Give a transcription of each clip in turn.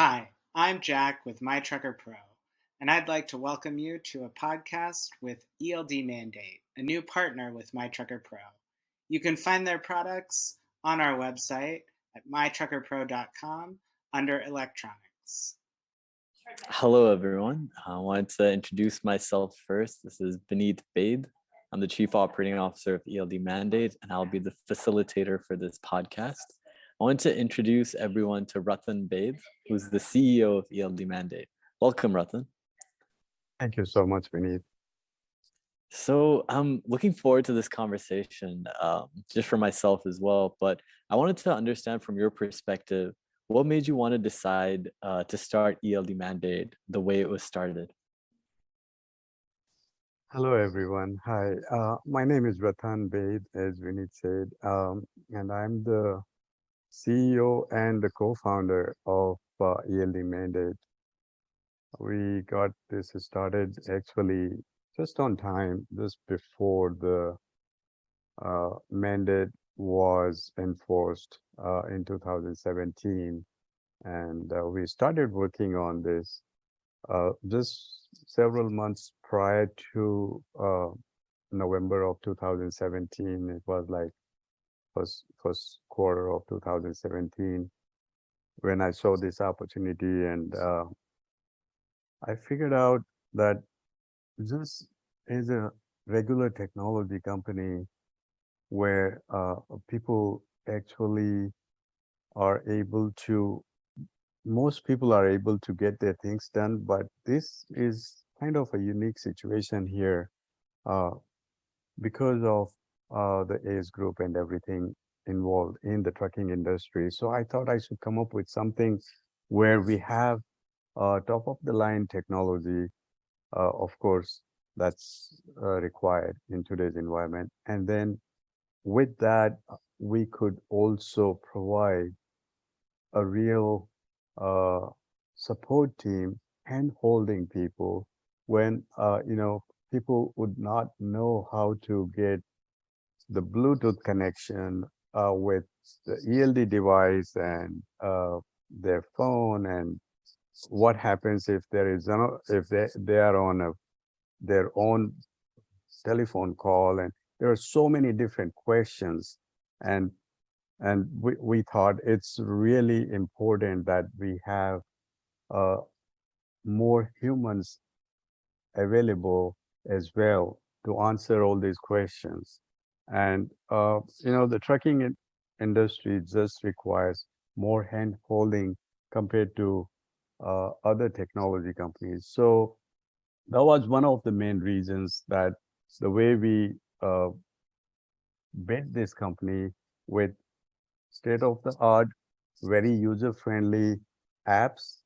Hi, I'm Jack with MyTrucker Pro, and I'd like to welcome you to a podcast with ELD Mandate, a new partner with MyTrucker Pro. You can find their products on our website at mytruckerpro.com under electronics. Hello, everyone. I wanted to introduce myself first. This is Vineet Baid. I'm the Chief Operating Officer of ELD Mandate, and I'll be the facilitator for this podcast. I want to introduce everyone to Ratan Baid, who's the CEO of ELD Mandate. Welcome, Ratan. Thank you so much, Vineet. So I'm looking forward to this conversation, just for myself as well. But I wanted to understand from your perspective, what made you want to decide to start ELD Mandate the way it was started? Hello, everyone. Hi, my name is Ratan Baid, as Vineet said, and I'm the CEO and the co-founder of ELD Mandate. We got this started actually just on time, just before the mandate was enforced in 2017. And we started working on this just several months prior to November of 2017. It was like first quarter of 2017 when I saw this opportunity, and I figured out that this is a regular technology company where people actually are able to, most people are able to get their things done, but this is kind of a unique situation here because of the age group and everything involved in the trucking industry. So I thought I should come up with something where we have top of the line technology, of course, that's required in today's environment. And then with that, we could also provide a real support team and holding people when people would not know how to get the Bluetooth connection with the ELD device and their phone, and what happens if there is if they are on their own telephone call, and there are so many different questions, and we thought it's really important that we have more humans available as well to answer all these questions. And the trucking industry just requires more hand holding compared to other technology companies. So that was one of the main reasons that the way we built this company with state-of-the-art, very user-friendly apps,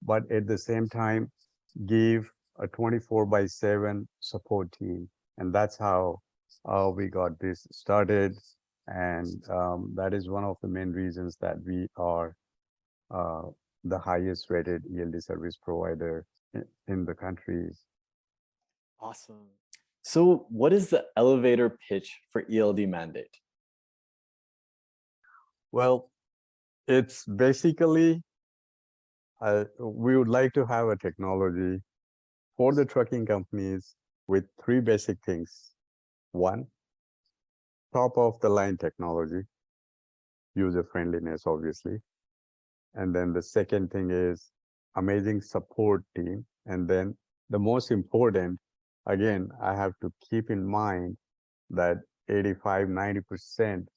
but at the same time give a 24/7 support team. And that's how we got this started. And that is one of the main reasons that we are the highest rated ELD service provider in the country. Awesome. So what is the elevator pitch for ELD Mandate? Well, it's basically, we would like to have a technology for the trucking companies with three basic things. One, top of the line technology, user friendliness, obviously. And then the second thing is amazing support team. And then the most important, again, I have to keep in mind that 85–90%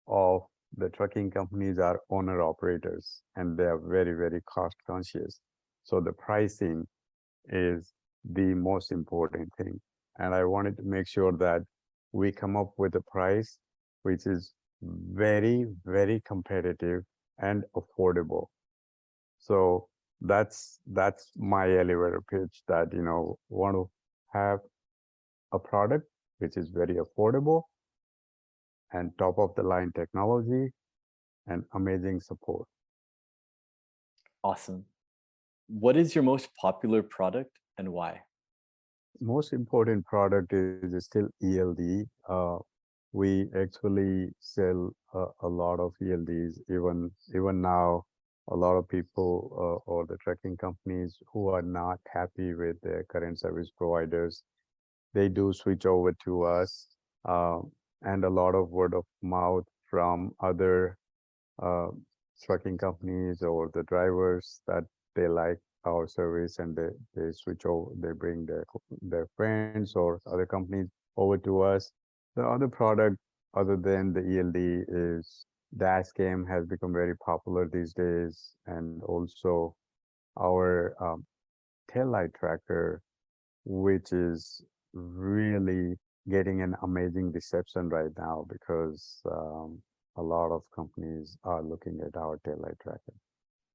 of the trucking companies are owner operators, and they are very, very cost conscious. So the pricing is the most important thing. And I wanted to make sure that we come up with a price which is very, very competitive and affordable. So that's my elevator pitch, that want to have a product which is very affordable and top of the line technology and amazing support. Awesome. What is your most popular product and why? Most important product is still ELD. We actually sell a lot of ELDs even now. a lot of people or the trucking companies who are not happy with their current service providers, they do switch over to us, uh, and a lot of word of mouth from other uh, trucking companies or the drivers that they like our service, and they switch over, they bring their friends or other companies over to us. The other product other than the ELD is dash cam has become very popular these days, and also our tail light tracker, which is really getting an amazing reception right now because a lot of companies are looking at our tail light tracker.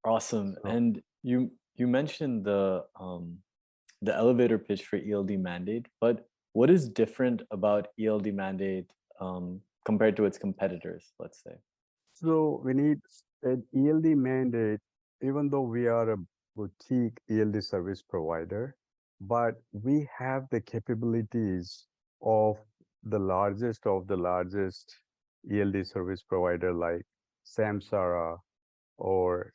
Awesome. So, And you mentioned the elevator pitch for ELD mandate, but what is different about ELD mandate compared to its competitors, let's say? so we need an ELD mandate, even though we are a boutique ELD service provider, but we have the capabilities of the largest ELD service provider like Samsara or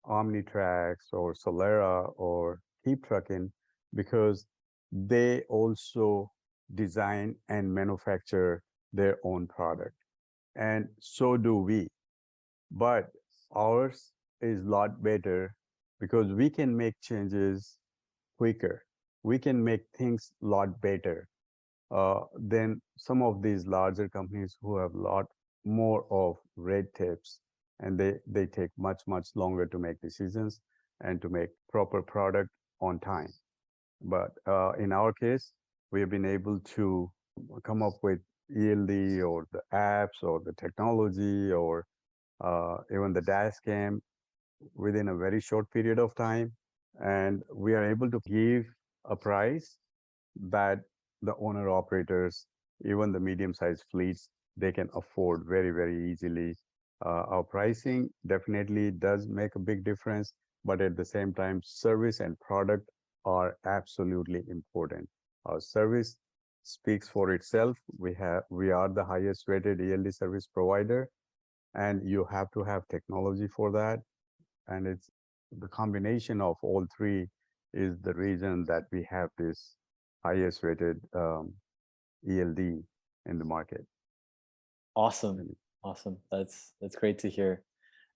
Omnitrax or Solera or Keep Trucking, because they also design and manufacture their own product. And so do we. But ours is a lot better because we can make changes quicker. We can make things a lot better than some of these larger companies who have a lot more of red tapes, and they take much longer to make decisions and to make proper product on time. But in our case, we have been able to come up with ELD or the apps or the technology or even the dash cam within a very short period of time, and we are able to give a price that the owner operators, even the medium-sized fleets, they can afford very easily. Our pricing definitely does make a big difference, but at the same time, service and product are absolutely important. Our service speaks for itself. We are the highest rated ELD service provider, and you have to have technology for that. And it's the combination of all three is the reason that we have this highest rated ELD in the market. Awesome. Awesome. That's great to hear.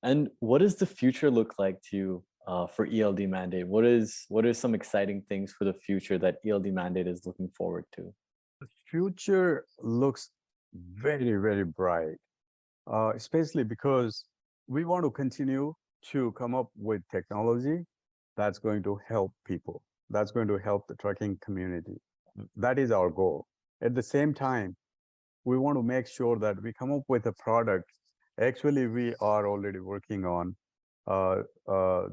And what does the future look like to you for ELD mandate? What are some exciting things for the future that ELD mandate is looking forward to? The future looks very bright, especially because we want to continue to come up with technology that's going to help people, that's going to help the trucking community. That is our goal. At the same time, we want to make sure that we come up with a product. Actually, we are already working on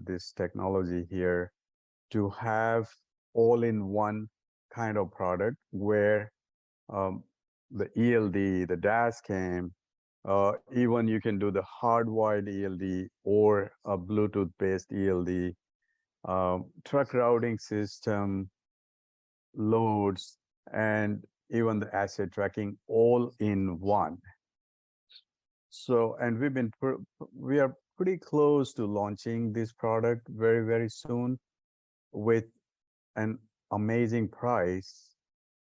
this technology here to have all-in-one kind of product where um, the ELD, the dash cam, even you can do the hardwired ELD or a Bluetooth-based ELD, truck routing system, loads, and even the asset tracking all in one. So, and we are pretty close to launching this product very soon with an amazing price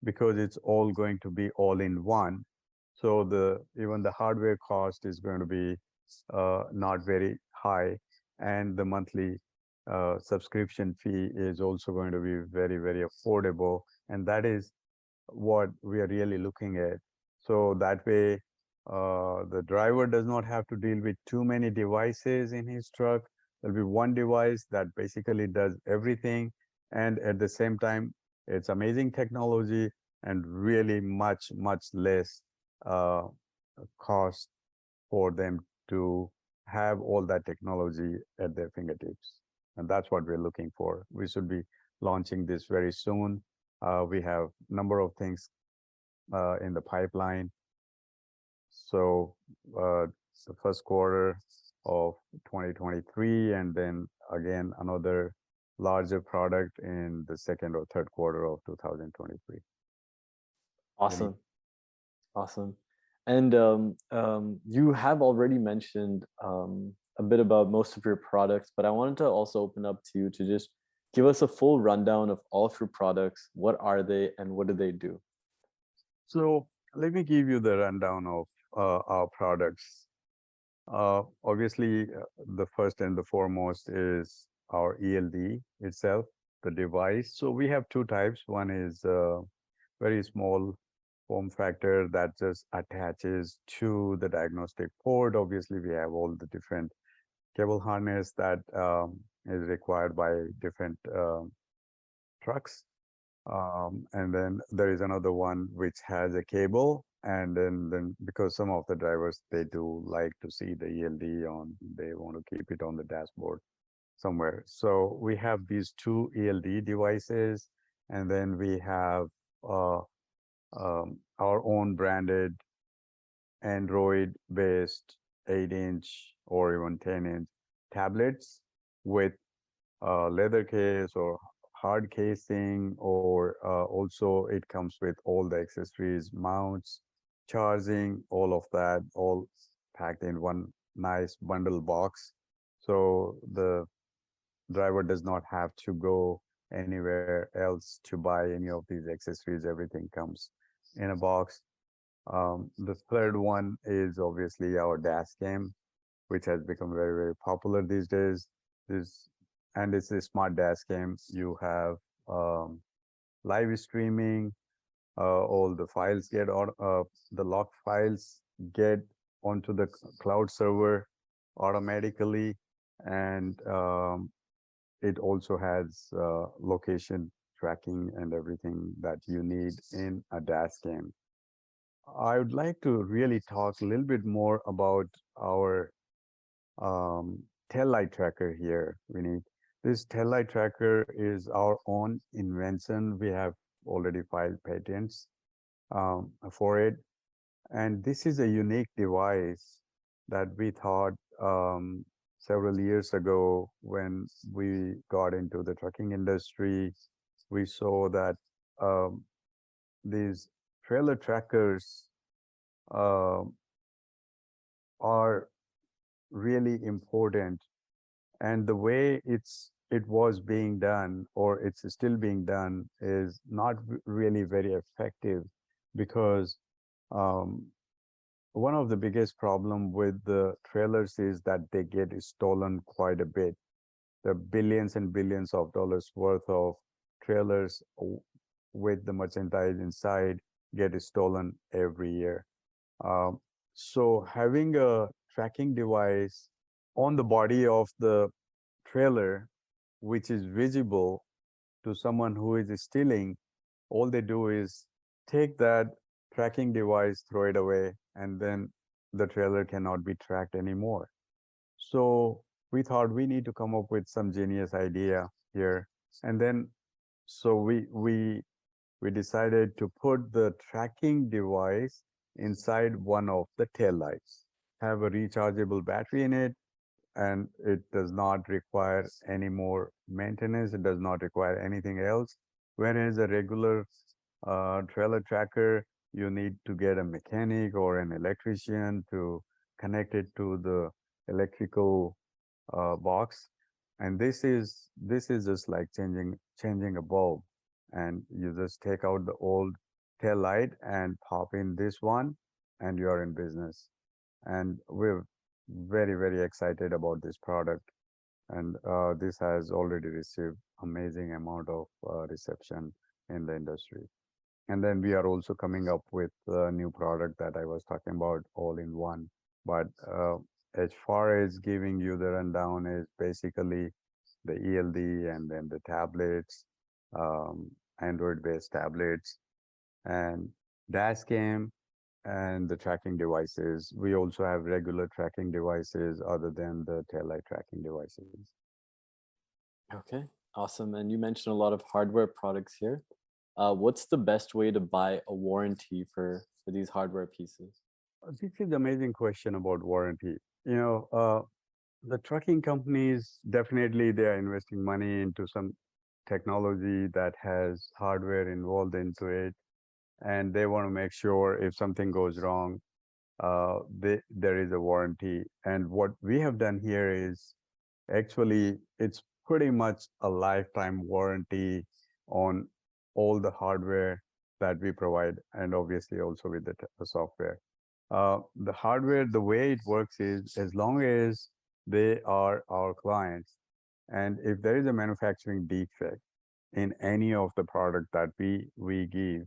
because it's all going to be all in one. So even the hardware cost is going to be not very high, and the monthly subscription fee is also going to be very affordable, and that is what we are really looking at. So that way, the driver does not have to deal with too many devices in his truck. There'll be one device that basically does everything, and at the same time, it's amazing technology and really much less uh, cost for them to have all that technology at their fingertips. And that's what we're looking for. We should be launching this very soon. We have a number of things in the pipeline. So the first quarter of 2023, and then again another larger product in the second or third quarter of 2023. Awesome. Awesome. And you have already mentioned a bit about most of your products, but I wanted to also open up to you to just give us a full rundown of all of your products. What are they and what do they do? So let me give you the rundown of our products. Obviously, the first and the foremost is our ELD itself, the device. So we have two types. One is very small form factor that just attaches to the diagnostic port. Obviously, we have all the different cable harness that is required by different trucks. And then there is another one which has a cable. And then because some of the drivers, they do like to see the ELD on, they want to keep it on the dashboard somewhere. So we have these two ELD devices, and then we have our own branded Android-based 8-inch or even 10-inch tablets with leather case or hard casing, or also it comes with all the accessories, mounts, charging, all of that, all packed in one nice bundle box. So the driver does not have to go anywhere else to buy any of these accessories. Everything comes in a box. The third one is obviously our dash cam, which has become very, very popular these days. This and it's a smart dash cam. You have live streaming. All the files get on. The log files get onto the cloud server automatically, and it also has location tracking and everything that you need in a dash cam. I would like to really talk a little bit more about our tail light tracker here, Vineet. This tail light tracker is our own invention. We have already filed patents for it. And this is a unique device that we thought several years ago when we got into the trucking industry. We saw that um, these trailer trackers uh, are really important, and the way it was being done, or it's still being done, is not really very effective, because um, one of the biggest problem with the trailers is that they get stolen quite a bit. The billions and billions of dollars worth of trailers with the merchandise inside get stolen every year. Um, so having a tracking device on the body of the trailer, which is visible to someone who is stealing, all they do is take that tracking device, throw it away, and then the trailer cannot be tracked anymore. So we thought we need to come up with some genius idea here. And then so we decided to put the tracking device inside one of the tail lights, have a rechargeable battery in it, and it does not require any more maintenance. It does not require anything else. Whereas a regular trailer tracker, you need to get a mechanic or an electrician to connect it to the electrical box. And this is just like changing a bulb, and you just take out the old tail light and pop in this one, and you're in business. And we're very, very excited about this product, and this has already received amazing amount of reception in the industry. And then we are also coming up with a new product that I was talking about, all in one. But as far as giving you the rundown, is basically the ELD, and then the tablets, um, Android-based tablets, and dash cam, and the tracking devices. We also have regular tracking devices other than the taillight tracking devices. Okay, awesome. And you mentioned a lot of hardware products here. What's the best way to buy a warranty for these hardware pieces? This is amazing question about warranty. The trucking companies, definitely they are investing money into some technology that has hardware involved into it, and they want to make sure if something goes wrong, there is a warranty. And what we have done here is actually it's pretty much a lifetime warranty on all the hardware that we provide, and obviously also with the software. The hardware, the way it works is as long as they are our clients, and if there is a manufacturing defect in any of the product that we give,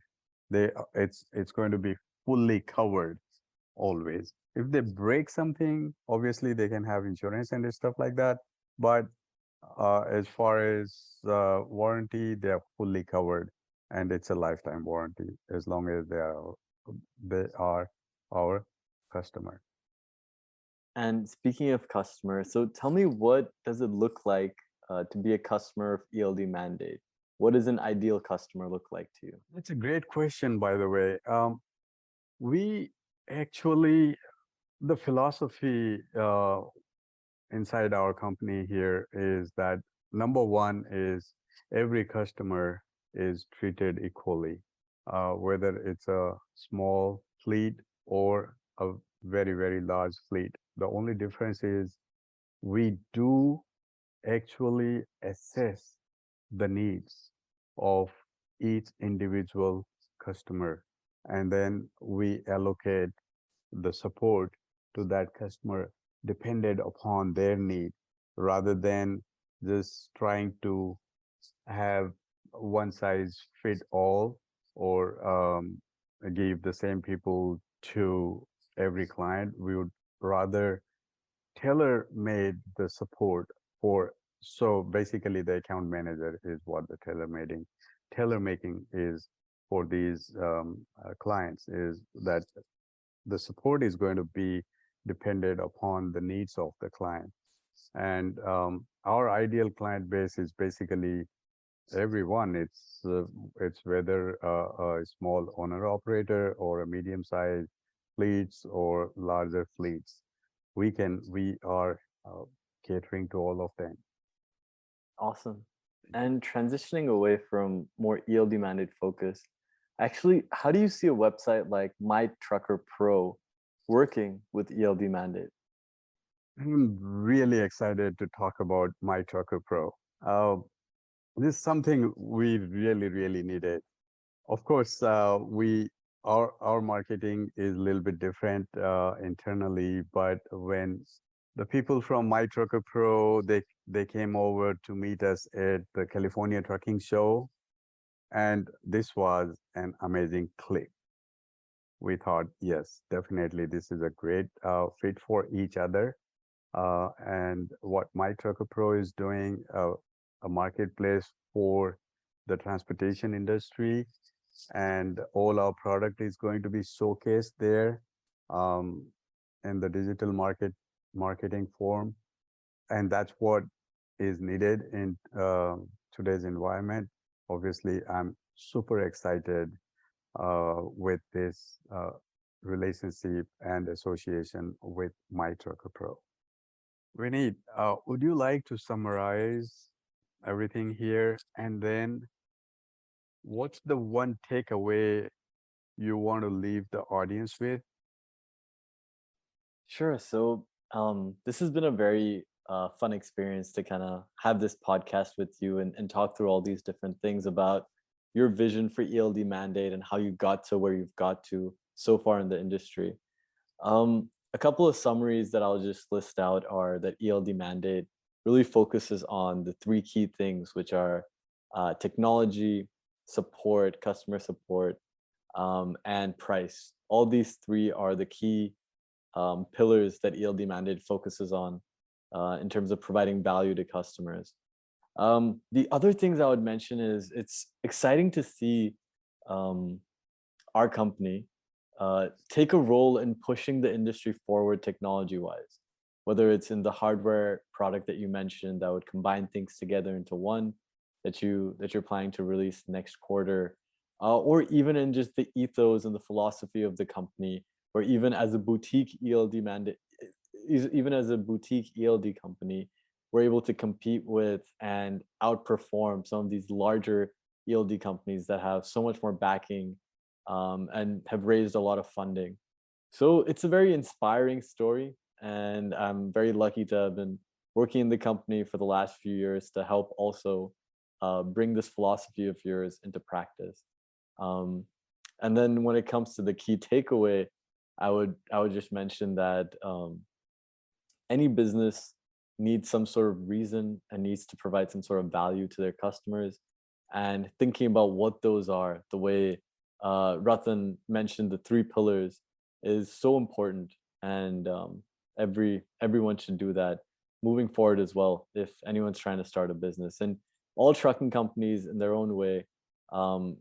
it's going to be fully covered always. If they break something, obviously they can have insurance and stuff like that. But as far as warranty, they are fully covered, and it's a lifetime warranty as long as they are our customer. And speaking of customers, so tell me, what does it look like to be a customer of ELD Mandate? What does an ideal customer look like to you? That's a great question, by the way. We actually, the philosophy inside our company here is that number one is every customer is treated equally, whether it's a small fleet or a very, very large fleet. The only difference is we do actually assess the needs of each individual customer, and then we allocate the support to that customer depended upon their need, rather than just trying to have one size fit all, or give the same people to every client. We would rather tailor made the support for. So basically the account manager is what the tailor making is for these clients, is that the support is going to be dependent upon the needs of the client. And our ideal client base is basically everyone. It's whether a small owner operator or a medium sized fleets or larger fleets. We are catering to all of them. Awesome. And transitioning away from more ELD mandate focus, actually, how do you see a website like MyTrucker Pro working with ELD mandate? I'm really excited to talk about MyTrucker Pro. This is something we really, really needed. Of course, our marketing is a little bit different internally, but when the people from MyTrucker Pro, they came over to meet us at the California Trucking Show, and this was an amazing click. We thought, yes, definitely this is a great fit for each other. And what MyTrucker Pro is doing, a marketplace for the transportation industry, and all our product is going to be showcased there in the digital marketing form. And that's what is needed in today's environment. Obviously, I'm super excited with this relationship and association with MyTrucker Pro. Vineet, would you like to summarize everything here, and then what's the one takeaway you want to leave the audience with? Sure. So this has been a very fun experience to kind of have this podcast with you and talk through all these different things about your vision for ELD mandate and how you got to where you've got to so far in the industry. A couple of summaries that I'll just list out are that ELD mandate really focuses on the three key things, which are technology, support, customer support, and price. All these three are the key pillars that ELD mandate focuses on in terms of providing value to customers. The other things I would mention is it's exciting to see our company take a role in pushing the industry forward technology-wise, whether it's in the hardware product that you mentioned that would combine things together into one that you're planning to release next quarter, or even in just the ethos and the philosophy of the company, or even as a boutique ELD mandate, even as a boutique ELD company, we're able to compete with and outperform some of these larger ELD companies that have so much more backing and have raised a lot of funding. So it's a very inspiring story, and I'm very lucky to have been working in the company for the last few years to help also bring this philosophy of yours into practice. Um, and then when it comes to the key takeaway, I would just mention that any business needs some sort of reason and needs to provide some sort of value to their customers. And thinking about what those are, the way Ratan mentioned the three pillars, is so important. And everyone should do that moving forward as well if anyone's trying to start a business. And all trucking companies in their own way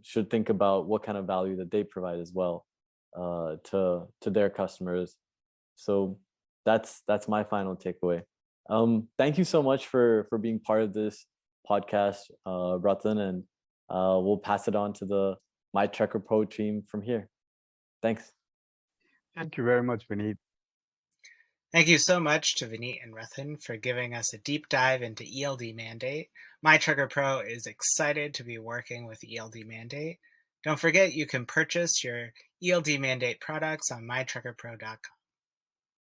should think about what kind of value that they provide as well to their customers. So that's my final takeaway. Thank you so much for being part of this podcast, Ratan, and we'll pass it on to the MyTrucker Pro team from here. Thanks. Thank you very much, Vineet. Thank you so much to Vineet and Ratan for giving us a deep dive into ELD Mandate. MyTrucker Pro is excited to be working with ELD Mandate. Don't forget you can purchase your ELD Mandate products on mytruckerpro.com.